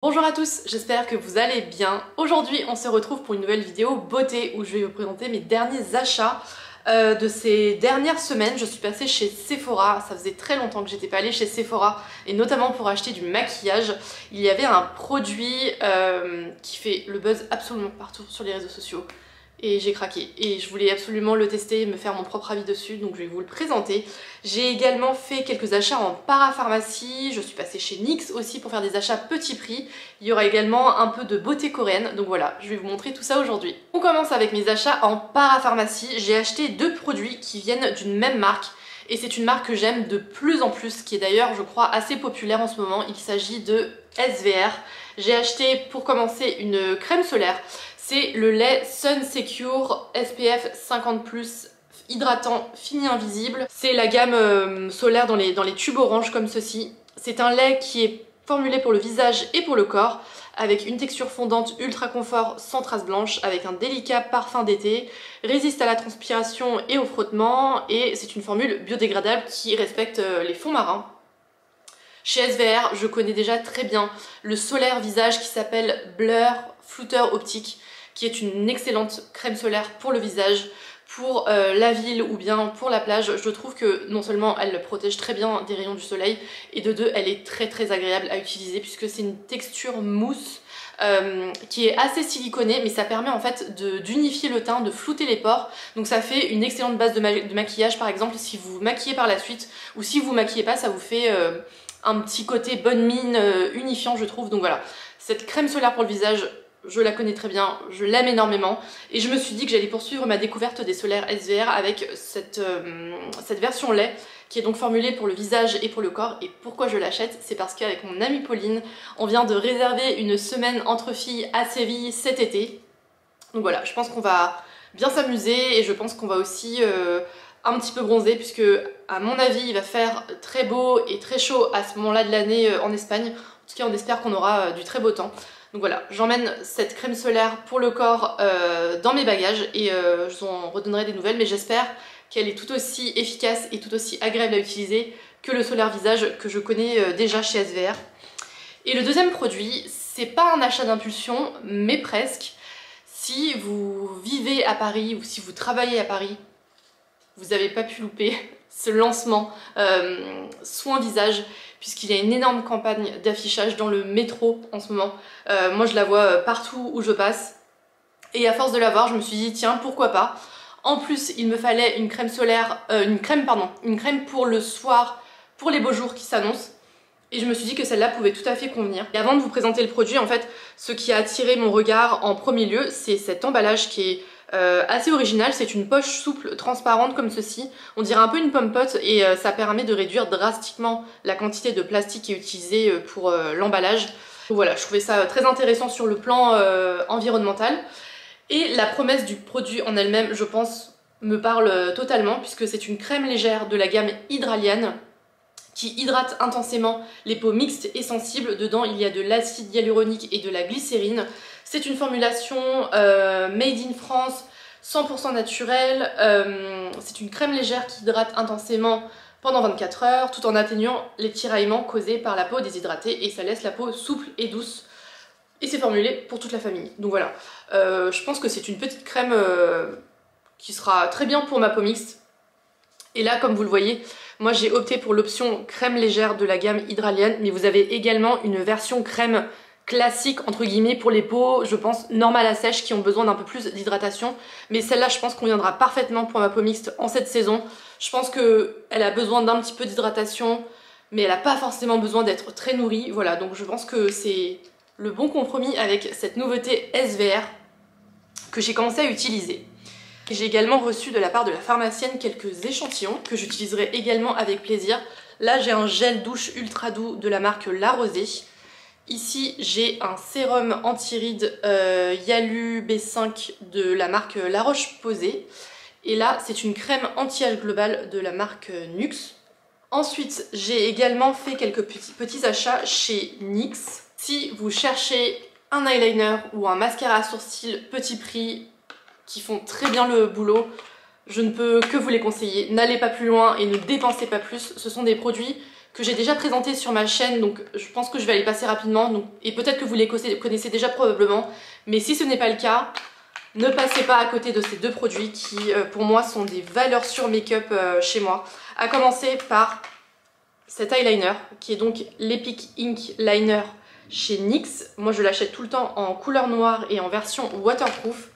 Bonjour à tous, j'espère que vous allez bien. Aujourd'hui on se retrouve pour une nouvelle vidéo beauté où je vais vous présenter mes derniers achats de ces dernières semaines. Je suis passée chez Sephora, ça faisait très longtemps que j'étais pas allée chez Sephora et notamment pour acheter du maquillage. Il y avait un produit qui fait le buzz absolument partout sur les réseaux sociaux. Et j'ai craqué et je voulais absolument le tester et me faire mon propre avis dessus, donc je vais vous le présenter. J'ai également fait quelques achats en parapharmacie, je suis passée chez NYX aussi pour faire des achats petit prix. Il y aura également un peu de beauté coréenne, donc voilà, je vais vous montrer tout ça aujourd'hui. On commence avec mes achats en parapharmacie. J'ai acheté deux produits qui viennent d'une même marque. Et c'est une marque que j'aime de plus en plus, qui est d'ailleurs, je crois, assez populaire en ce moment. Il s'agit de SVR. J'ai acheté, pour commencer, une crème solaire. C'est le lait Sun Secure SPF 50+, hydratant, fini invisible. C'est la gamme solaire dans les tubes orange comme ceci. C'est un lait qui est formulé pour le visage et pour le corps, avec une texture fondante ultra confort sans traces blanches, avec un délicat parfum d'été, résiste à la transpiration et au frottement, et c'est une formule biodégradable qui respecte les fonds marins. Chez SVR, je connais déjà très bien le solaire visage qui s'appelle Blur Flouter Optique, qui est une excellente crème solaire pour le visage, pour la ville ou bien pour la plage. Je trouve que non seulement elle protège très bien des rayons du soleil, et de deux, elle est très agréable à utiliser puisque c'est une texture mousse qui est assez siliconée, mais ça permet en fait d'unifier le teint, de flouter les pores. Donc ça fait une excellente base de maquillage, par exemple si vous vous maquillez par la suite, ou si vous vous maquillez pas, ça vous fait un petit côté bonne mine unifiant, je trouve. Donc voilà, cette crème solaire pour le visage, je la connais très bien, je l'aime énormément, et je me suis dit que j'allais poursuivre ma découverte des solaires SVR avec cette version lait qui est donc formulée pour le visage et pour le corps. Et pourquoi je l'achète? C'est parce qu'avec mon amie Pauline, on vient de réserver une semaine entre filles à Séville cet été. Donc voilà, je pense qu'on va bien s'amuser, et je pense qu'on va aussi un petit peu bronzer, puisque à mon avis il va faire très beau et très chaud à ce moment-là de l'année en Espagne. En tout cas on espère qu'on aura du très beau temps. Donc voilà, j'emmène cette crème solaire pour le corps dans mes bagages, et je vous en redonnerai des nouvelles, mais j'espère qu'elle est tout aussi efficace et tout aussi agréable à utiliser que le solaire visage que je connais déjà chez SVR. Et le deuxième produit, c'est pas un achat d'impulsion, mais presque. Si vous vivez à Paris ou si vous travaillez à Paris, vous n'avez pas pu louper ce lancement soin visage, puisqu'il y a une énorme campagne d'affichage dans le métro en ce moment. Moi je la vois partout où je passe, et à force de la voir je me suis dit tiens, pourquoi pas. En plus il me fallait une crème solaire, une crème pour le soir, pour les beaux jours qui s'annoncent, et je me suis dit que celle-là pouvait tout à fait convenir. Et avant de vous présenter le produit, en fait, ce qui a attiré mon regard en premier lieu, c'est cet emballage qui est assez original. C'est une poche souple, transparente comme ceci. On dirait un peu une pomme-pote, et ça permet de réduire drastiquement la quantité de plastique qui est utilisée pour l'emballage. Donc voilà, je trouvais ça très intéressant sur le plan environnemental. Et la promesse du produit en elle-même, je pense, me parle totalement, puisque c'est une crème légère de la gamme Hydraliane, qui hydrate intensément les peaux mixtes et sensibles. Dedans il y a de l'acide hyaluronique et de la glycérine. C'est une formulation made in France, 100% naturelle. C'est une crème légère qui hydrate intensément pendant 24 heures tout en atténuant les tiraillements causés par la peau déshydratée, et ça laisse la peau souple et douce. Et c'est formulé pour toute la famille. Donc voilà, je pense que c'est une petite crème qui sera très bien pour ma peau mixte. Et là, comme vous le voyez, moi j'ai opté pour l'option crème légère de la gamme Hydraliane, mais vous avez également une version crème classique entre guillemets pour les peaux, je pense, normales à sèche, qui ont besoin d'un peu plus d'hydratation. Mais celle-là, je pense, conviendra parfaitement pour ma peau mixte en cette saison. Je pense qu'elle a besoin d'un petit peu d'hydratation, mais elle n'a pas forcément besoin d'être très nourrie. Voilà, donc je pense que c'est le bon compromis avec cette nouveauté SVR que j'ai commencé à utiliser. J'ai également reçu de la part de la pharmacienne quelques échantillons que j'utiliserai également avec plaisir. Là j'ai un gel douche ultra doux de la marque La Rosée. Ici j'ai un sérum anti-rides Yalu B5 de la marque La Roche-Posay. Et là c'est une crème anti-âge globale de la marque NYX. Ensuite j'ai également fait quelques petits achats chez NYX. Si vous cherchez un eyeliner ou un mascara à sourcils petit prix, qui font très bien le boulot, je ne peux que vous les conseiller. N'allez pas plus loin et ne dépensez pas plus. Ce sont des produits que j'ai déjà présenté sur ma chaîne, donc je pense que je vais aller passer rapidement, donc, et peut-être que vous les connaissez déjà probablement, mais si ce n'est pas le cas, ne passez pas à côté de ces deux produits qui pour moi sont des valeurs sûres make-up chez moi. À commencer par cet eyeliner qui est donc l'Epic Ink Liner chez NYX. Moi je l'achète tout le temps en couleur noire et en version waterproof.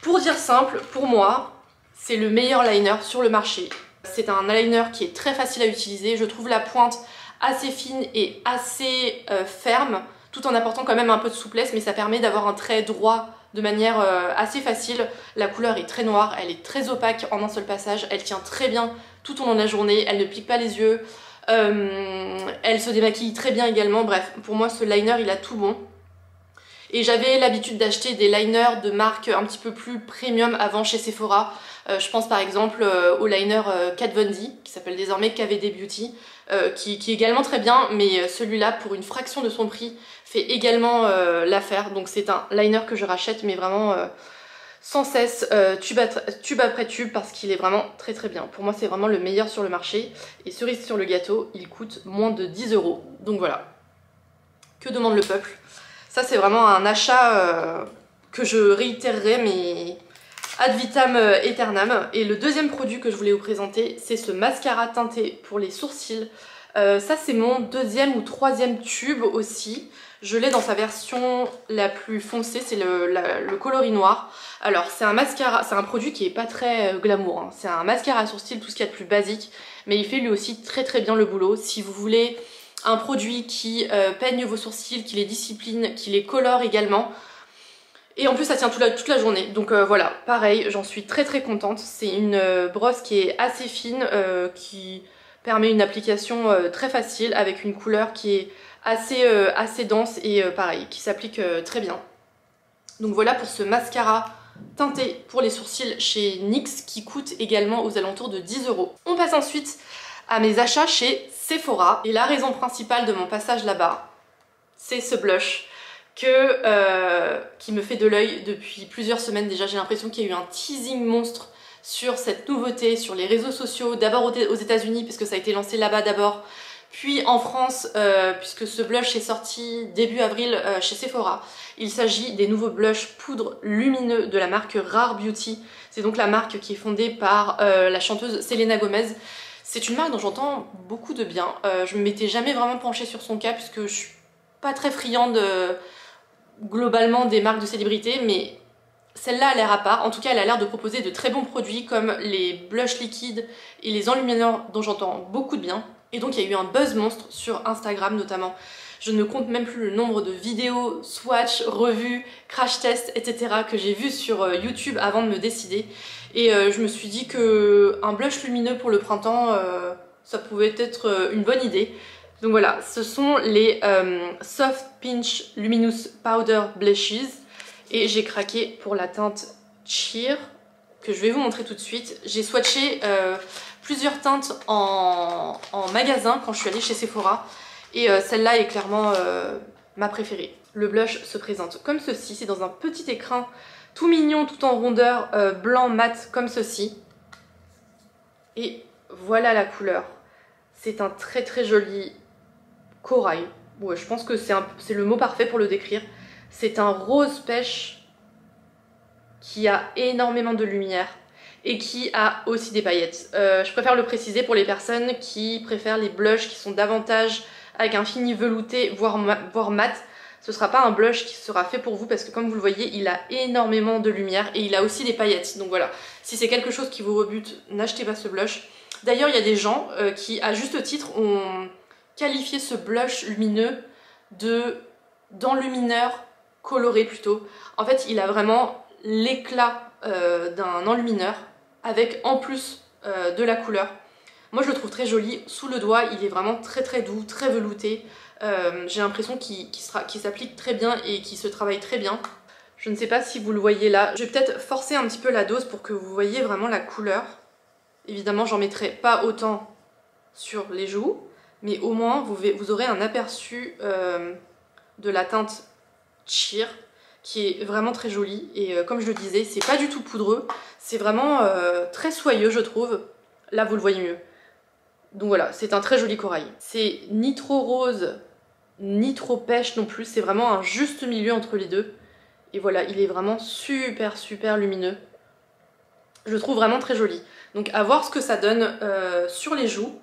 Pour dire simple, pour moi c'est le meilleur liner sur le marché. C'est un eyeliner qui est très facile à utiliser, je trouve la pointe assez fine et assez ferme, tout en apportant quand même un peu de souplesse, mais ça permet d'avoir un trait droit de manière assez facile. La couleur est très noire, elle est très opaque en un seul passage, elle tient très bien tout au long de la journée, elle ne pique pas les yeux, elle se démaquille très bien également. Bref, pour moi ce liner il a tout bon. Et j'avais l'habitude d'acheter des liners de marque un petit peu plus premium avant chez Sephora. Je pense par exemple au liner Kat Von D, qui s'appelle désormais KVD Beauty, qui est également très bien, mais celui-là, pour une fraction de son prix, fait également l'affaire. Donc c'est un liner que je rachète, mais vraiment sans cesse, tube après tube, parce qu'il est vraiment très très bien. Pour moi, c'est vraiment le meilleur sur le marché. Et cerise sur le gâteau, il coûte moins de 10 €. Donc voilà. Que demande le peuple? Ça, c'est vraiment un achat que je réitérerai, mais ad vitam aeternam. Et le deuxième produit que je voulais vous présenter, c'est ce mascara teinté pour les sourcils. Ça, c'est mon deuxième ou troisième tube aussi. Je l'ai dans sa version la plus foncée, c'est le coloris noir. Alors, c'est un mascara, c'est un produit qui est pas très glamour, hein. C'est un mascara à sourcils, tout ce qu'il y a de plus basique, mais il fait lui aussi très très bien le boulot. Si vous voulez un produit qui peigne vos sourcils, qui les discipline, qui les colore également. Et en plus ça tient toute la journée. Donc voilà, pareil, j'en suis très très contente. C'est une brosse qui est assez fine, qui permet une application très facile, avec une couleur qui est assez dense et pareil, qui s'applique très bien. Donc voilà pour ce mascara teinté pour les sourcils chez NYX qui coûte également aux alentours de 10 €. On passe ensuite à mes achats chez Sephora. Et la raison principale de mon passage là-bas, c'est ce blush qui me fait de l'œil depuis plusieurs semaines déjà. J'ai l'impression qu'il y a eu un teasing monstre sur cette nouveauté sur les réseaux sociaux, d'abord aux États-Unis parce que ça a été lancé là-bas d'abord, puis en France puisque ce blush est sorti début avril chez Sephora. Il s'agit des nouveaux blushs poudre lumineux de la marque Rare Beauty. C'est donc la marque qui est fondée par la chanteuse Selena Gomez. C'est une marque dont j'entends beaucoup de bien. Je ne m'étais jamais vraiment penchée sur son cas puisque je suis pas très friande globalement des marques de célébrités, mais celle-là a l'air à part. En tout cas, elle a l'air de proposer de très bons produits comme les blushs liquides et les enlumineurs dont j'entends beaucoup de bien. Et donc il y a eu un buzz monstre sur Instagram notamment. Je ne compte même plus le nombre de vidéos, swatch, revues, crash tests, etc. que j'ai vu sur YouTube avant de me décider. Et je me suis dit que un blush lumineux pour le printemps, ça pouvait être une bonne idée. Donc voilà, ce sont les Soft Pinch Luminous Powder Blushes. Et j'ai craqué pour la teinte Cheer, que je vais vous montrer tout de suite. J'ai swatché plusieurs teintes en magasin quand je suis allée chez Sephora. Et celle-là est clairement ma préférée. Le blush se présente comme ceci. C'est dans un petit écrin tout mignon, tout en rondeur, blanc mat comme ceci. Et voilà la couleur. C'est un très très joli corail. Ouais, je pense que c'est le mot parfait pour le décrire. C'est un rose pêche qui a énormément de lumière et qui a aussi des paillettes. Je préfère le préciser pour les personnes qui préfèrent les blushs qui sont davantage avec un fini velouté, voire mat. Ce sera pas un blush qui sera fait pour vous parce que comme vous le voyez, il a énormément de lumière et il a aussi des paillettes. Donc voilà, si c'est quelque chose qui vous rebute, n'achetez pas ce blush. D'ailleurs, il y a des gens qui, à juste titre, ont qualifié ce blush lumineux d'enlumineur coloré plutôt. En fait, il a vraiment l'éclat d'un enlumineur avec en plus de la couleur. Moi, je le trouve très joli. Sous le doigt, il est vraiment très très doux, très velouté. J'ai l'impression qu'il s'applique très bien et qu'il se travaille très bien. Je ne sais pas si vous le voyez là. Je vais peut-être forcer un petit peu la dose pour que vous voyez vraiment la couleur. Évidemment, j'en mettrai pas autant sur les joues, mais au moins vous aurez un aperçu de la teinte Cheer qui est vraiment très jolie. Et comme je le disais, c'est pas du tout poudreux, c'est vraiment très soyeux, je trouve. Là, vous le voyez mieux. Donc voilà, c'est un très joli corail. C'est ni trop rose, ni trop pêche non plus, c'est vraiment un juste milieu entre les deux. Et voilà, il est vraiment super super lumineux. Je le trouve vraiment très joli. Donc à voir ce que ça donne sur les joues.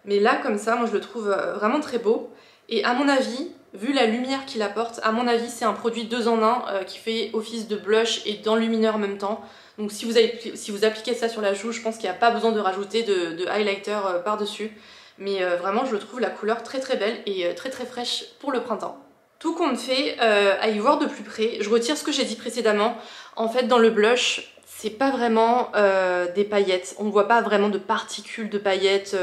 Mais là, comme ça, moi je le trouve vraiment très beau. Et à mon avis, vu la lumière qu'il apporte, à mon avis, c'est un produit 2 en 1 qui fait office de blush et d'enlumineur en même temps. Donc si vous appliquez ça sur la joue, je pense qu'il n'y a pas besoin de rajouter de highlighter par-dessus. Mais vraiment, je le trouve la couleur très très belle et très très fraîche pour le printemps. Tout compte fait, à y voir de plus près, je retire ce que j'ai dit précédemment. En fait, dans le blush, c'est pas vraiment des paillettes. On ne voit pas vraiment de particules de paillettes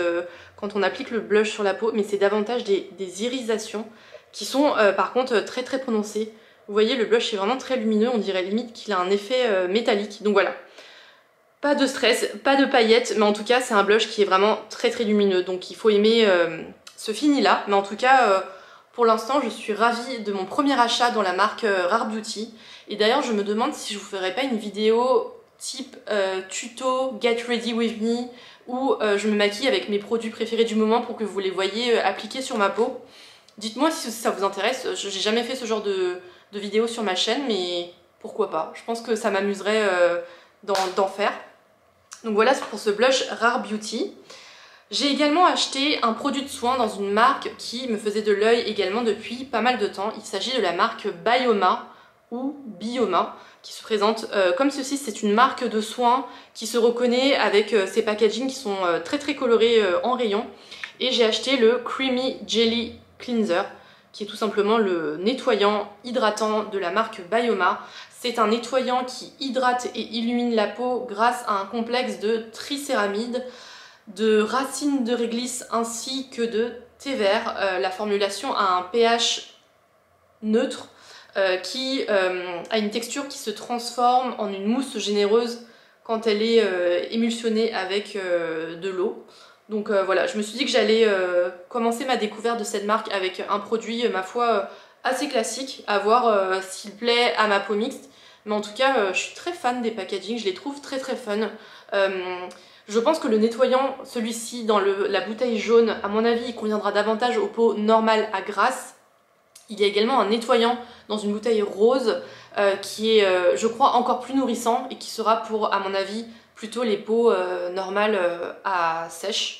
quand on applique le blush sur la peau, mais c'est davantage des irisations qui sont par contre très très prononcées. Vous voyez, le blush est vraiment très lumineux, on dirait limite qu'il a un effet métallique. Donc voilà, pas de stress, pas de paillettes, mais en tout cas c'est un blush qui est vraiment très très lumineux. Donc il faut aimer ce fini là, mais en tout cas... pour l'instant, je suis ravie de mon premier achat dans la marque Rare Beauty. Et d'ailleurs, je me demande si je vous ferai pas une vidéo type tuto Get Ready With Me où je me maquille avec mes produits préférés du moment pour que vous les voyez appliqués sur ma peau. Dites-moi si ça vous intéresse. J'ai jamais fait ce genre de vidéo sur ma chaîne, mais pourquoi pas. Je pense que ça m'amuserait d'en faire. Donc voilà pour ce blush Rare Beauty. J'ai également acheté un produit de soin dans une marque qui me faisait de l'œil également depuis pas mal de temps. Il s'agit de la marque Bioma ou Bioma qui se présente comme ceci. C'est une marque de soins qui se reconnaît avec ses packagings qui sont très très colorés en rayon. Et j'ai acheté le Creamy Jelly Cleanser qui est tout simplement le nettoyant hydratant de la marque Bioma. C'est un nettoyant qui hydrate et illumine la peau grâce à un complexe de tricéramides, de racines de réglisse ainsi que de thé vert. La formulation a un pH neutre qui a une texture qui se transforme en une mousse généreuse quand elle est émulsionnée avec de l'eau. Donc voilà, je me suis dit que j'allais commencer ma découverte de cette marque avec un produit, ma foi, assez classique, à voir s'il plaît à ma peau mixte. Mais en tout cas, je suis très fan des packagings, je les trouve très très fun. Je pense que le nettoyant, celui-ci dans la bouteille jaune, à mon avis, il conviendra davantage aux peaux normales à grasse. Il y a également un nettoyant dans une bouteille rose qui est, je crois, encore plus nourrissant et qui sera pour, à mon avis, plutôt les peaux normales à sèche.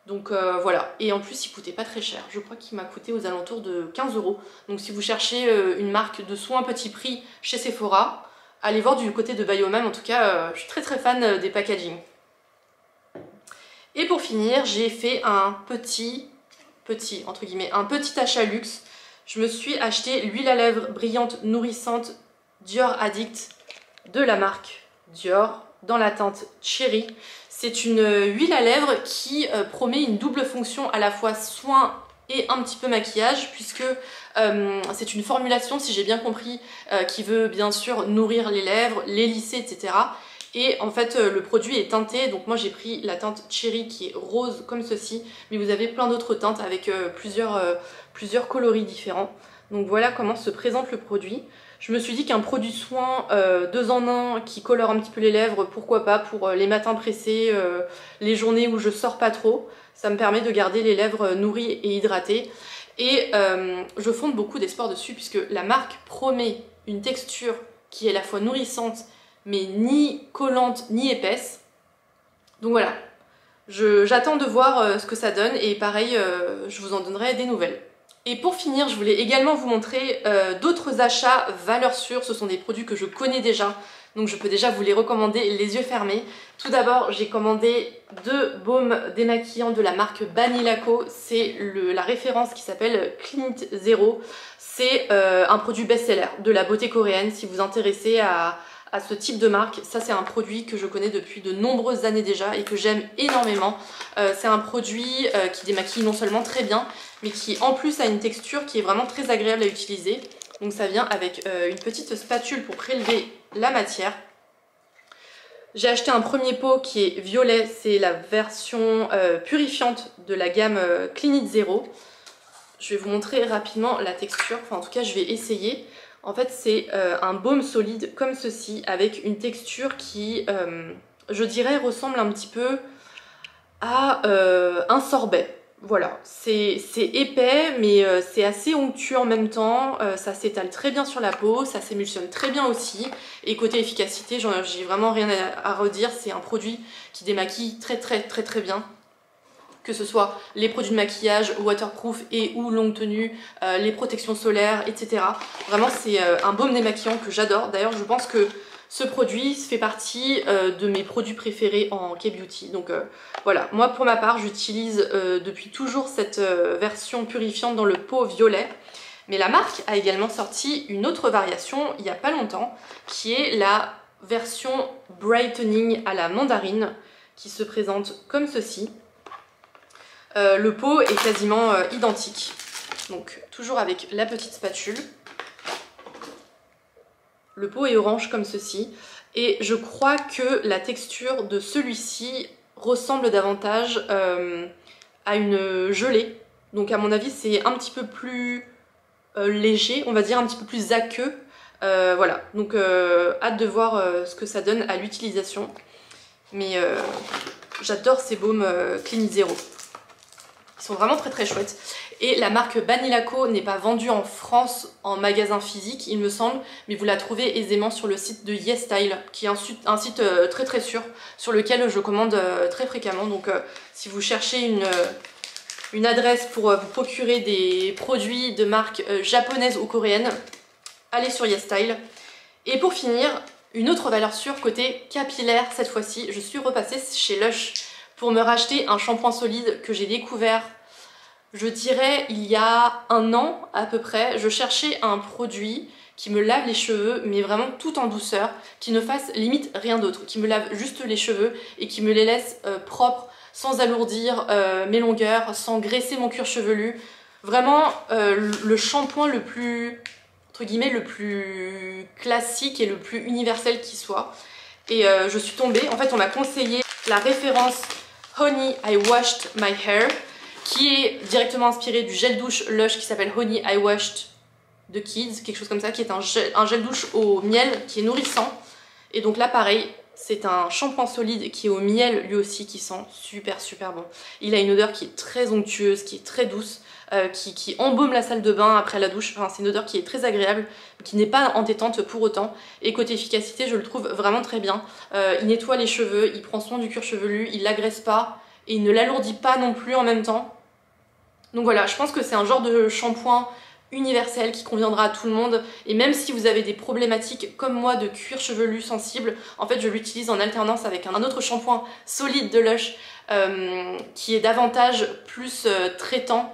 Donc voilà, et en plus il coûtait pas très cher, je crois qu'il m'a coûté aux alentours de 15 €. Donc si vous cherchez une marque de soins petit prix chez Sephora, allez voir du côté de Bioma. En tout cas, je suis très très fan des packaging. Et pour finir, j'ai fait un petit achat luxe. Je me suis acheté l'huile à lèvres brillante nourrissante Dior Addict de la marque Dior dans la teinte Cherry. C'est une huile à lèvres qui promet une double fonction, à la fois soin et un petit peu maquillage, puisque c'est une formulation, si j'ai bien compris, qui veut bien sûr nourrir les lèvres, les lisser, etc. Et en fait le produit est teinté, donc moi j'ai pris la teinte Cherry qui est rose comme ceci, mais vous avez plein d'autres teintes avec plusieurs coloris différents. Donc voilà comment se présente le produit. Je me suis dit qu'un produit soin 2 en 1 qui colore un petit peu les lèvres, pourquoi pas pour les matins pressés, les journées où je sors pas trop. Ça me permet de garder les lèvres nourries et hydratées. Et je fonde beaucoup d'espoir dessus puisque la marque promet une texture qui est à la fois nourrissante mais ni collante ni épaisse. Donc voilà, j'attends de voir ce que ça donne et pareil, je vous en donnerai des nouvelles. Et pour finir, je voulais également vous montrer d'autres achats valeur sûre. Ce sont des produits que je connais déjà, donc je peux déjà vous les recommander les yeux fermés. Tout d'abord, j'ai commandé 2 baumes démaquillants de la marque Banilaco. C'est la référence qui s'appelle Clean Zero. C'est un produit best-seller de la beauté coréenne. Si vous vous intéressez à ce type de marque, ça c'est un produit que je connais depuis de nombreuses années déjà et que j'aime énormément. C'est un produit qui démaquille non seulement très bien, mais qui en plus a une texture qui est vraiment très agréable à utiliser. Donc ça vient avec une petite spatule pour prélever la matière. J'ai acheté un premier pot qui est violet, c'est la version purifiante de la gamme Clean It Zero. Je vais vous montrer rapidement la texture, enfin en tout cas je vais essayer. En fait c'est un baume solide comme ceci avec une texture qui, je dirais, ressemble un petit peu à un sorbet. Voilà, c'est épais mais c'est assez onctueux en même temps, ça s'étale très bien sur la peau, ça s'émulsionne très bien aussi. Et côté efficacité, j'ai vraiment rien à redire, c'est un produit qui démaquille très bien. Que ce soit les produits de maquillage waterproof et ou longue tenue, les protections solaires, etc. Vraiment c'est un baume démaquillant que j'adore. D'ailleurs je pense que ce produit fait partie de mes produits préférés en K-Beauty. Donc voilà, moi pour ma part j'utilise depuis toujours cette version purifiante dans le pot violet. Mais la marque a également sorti une autre variation il n'y a pas longtemps, qui est la version Brightening à la mandarine, qui se présente comme ceci. Le pot est quasiment identique, donc toujours avec la petite spatule. Le pot est orange comme ceci et je crois que la texture de celui-ci ressemble davantage à une gelée. Donc à mon avis c'est un petit peu plus léger, on va dire un petit peu zaqueux. Voilà, donc hâte de voir ce que ça donne à l'utilisation. Mais j'adore ces baumes Clean Zero. Ils sont vraiment très chouettes. Et la marque Banilaco n'est pas vendue en France en magasin physique, il me semble, mais vous la trouvez aisément sur le site de YesStyle, qui est un site très sûr, sur lequel je commande très fréquemment. Donc si vous cherchez une adresse pour vous procurer des produits de marque japonaise ou coréenne, allez sur YesStyle. Et pour finir, une autre valeur sûre côté capillaire cette fois-ci, je suis repassée chez Lush pour me racheter un shampoing solide que j'ai découvert, je dirais, il y a un an à peu près. Je cherchais un produit qui me lave les cheveux, mais vraiment tout en douceur, qui ne fasse limite rien d'autre, qui me lave juste les cheveux et qui me les laisse propres, sans alourdir mes longueurs, sans graisser mon cuir chevelu. Vraiment le shampoing le plus, entre guillemets, le plus classique et le plus universel qui soit. Et je suis tombée, en fait on m'a conseillé la référence Honey I Washed My Hair, qui est directement inspiré du gel douche Lush qui s'appelle Honey I Washed The Kids, quelque chose comme ça, qui est un gel douche au miel qui est nourrissant. Et donc là pareil, c'est un shampoing solide qui est au miel lui aussi, qui sent super bon. Il a une odeur qui est très onctueuse, qui est très douce, qui embaume la salle de bain après la douche. Enfin, c'est une odeur qui est très agréable, qui n'est pas entêtante pour autant. Et côté efficacité, je le trouve vraiment très bien. Il nettoie les cheveux, il prend soin du cuir chevelu, il l'agresse pas et il ne l'alourdit pas non plus en même temps. Donc voilà, je pense que c'est un genre de shampoing universel qui conviendra à tout le monde. Et même si vous avez des problématiques comme moi de cuir chevelu sensible, en fait je l'utilise en alternance avec un autre shampoing solide de Lush qui est davantage plus traitant,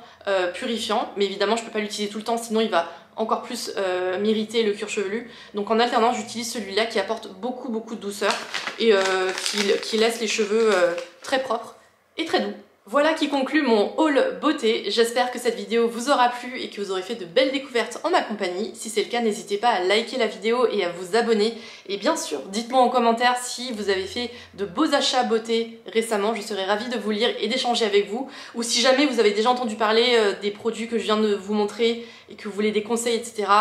purifiant. Mais évidemment je peux pas l'utiliser tout le temps, sinon il va encore plus m'irriter le cuir chevelu. Donc en alternance j'utilise celui-là qui apporte beaucoup de douceur et qui laisse les cheveux très propres et très doux. Voilà qui conclut mon haul beauté. J'espère que cette vidéo vous aura plu et que vous aurez fait de belles découvertes en ma compagnie. Si c'est le cas, n'hésitez pas à liker la vidéo et à vous abonner. Et bien sûr, dites-moi en commentaire si vous avez fait de beaux achats beauté récemment. Je serais ravie de vous lire et d'échanger avec vous. Ou si jamais vous avez déjà entendu parler des produits que je viens de vous montrer et que vous voulez des conseils, etc.,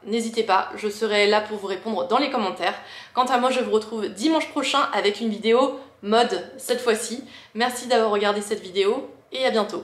n'hésitez pas, je serai là pour vous répondre dans les commentaires. Quant à moi, je vous retrouve dimanche prochain avec une vidéo mode cette fois-ci. Merci d'avoir regardé cette vidéo et à bientôt.